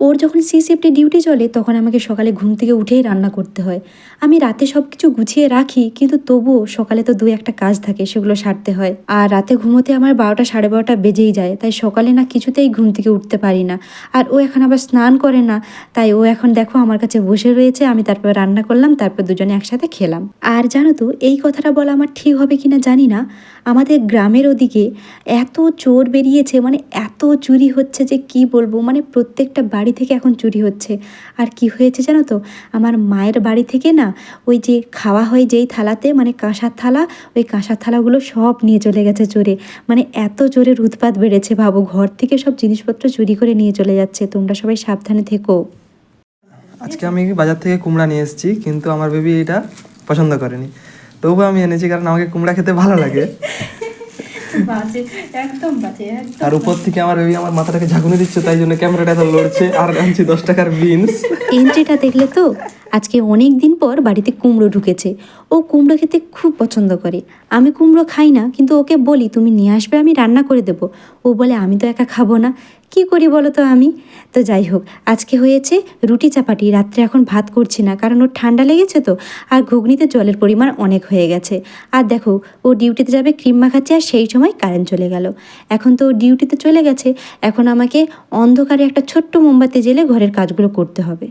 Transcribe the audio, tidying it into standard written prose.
ওর যখন শিফটে ডিউটি চলে তখন আমাকে সকালে ঘুম থেকে উঠেই রান্না করতে হয়। আমি রাতে সব কিছু গুছিয়ে রাখি, কিন্তু তবুও সকালে তো দু একটা কাজ থাকে, সেগুলো সারতে হয়। আর রাতে ঘুমোতে আমার 12টা 12:30 বেজেই যায়, তাই সকালে না কিছুতেই ঘুম থেকে উঠতে পারি না। আর ও এখন আবার স্নান করে না, তাই ও এখন দেখো আমার কাছে বসে রয়েছে। আমি তারপর রান্না করলাম, তারপর দুজনে একসাথে খেলাম। আর জানো তো, এই কথাটা বলা আমার ঠিক হবে কিনা জানি না, আমাদের গ্রামের ওদিকে এত চোর বেরিয়েছে, মানে এত চুরি হচ্ছে যে কি বলবো, মানে প্রত্যেকটা বাড়ি থেকে এখন চুরি হচ্ছে। আর কি হয়েছে জানো তো, আমার মায়ের বাড়ি থেকে না ওই যে খাওয়া হয় যেই থালাতে, মানে কাঁসার থালা, ওই কাঁসার থালাগুলো সব নিয়ে চলে গেছে চোরে। মানে এত চোরের উৎপাত বেড়েছে, ভাবো, ঘর থেকে সব জিনিসপত্র চুরি করে নিয়ে চলে যাচ্ছে। তোমরা সবাই সাবধানে থেকো। আজকে আমি বাজার থেকে কুমড়া নিয়ে এসেছি, কিন্তু আমার বেবি এটা পছন্দ করেনি, তবুও আমি এনেছি কারণ আমাকে কুমড়া খেতে ভালো লাগে। আর উপর থেকে আমার বেবি আমার মাথাটাকে ঝাঁকুনি দিচ্ছে, তাই জন্য ক্যামেরাটা এত লড়ছে। আর আনছি 10 টাকার বিনস। এন্ট্রিটা দেখলে তো, আজকে অনেক দিন পর বাড়িতে কুমড়ো ঢুকেছে। ও কুমড়ো খেতে খুব পছন্দ করে। আমি কুমড়ো খাই না, কিন্তু ওকে বলি তুমি নিয়ে আসবে, আমি রান্না করে দেবো। ও বলে আমি তো একা খাবো না। কি করি বলো তো আমি? তো যাই হোক, আজকে হয়েছে রুটি চাপাটি। রাত্রে এখন ভাত করছি না, কারণ ওর ঠান্ডা লেগেছে তো। আর ঘুগনিতে জলের পরিমাণ অনেক হয়ে গেছে। আর দেখো, ও ডিউটিতে যাবে, ক্রিম মাখাচ্ছে, আর সেই সময় কারেন্ট চলে গেল। এখন তো ও ডিউটিতে চলে গেছে, এখন আমাকে অন্ধকারে একটা ছোট্ট মোমবাতি জ্বেলে ঘরের কাজগুলো করতে হবে।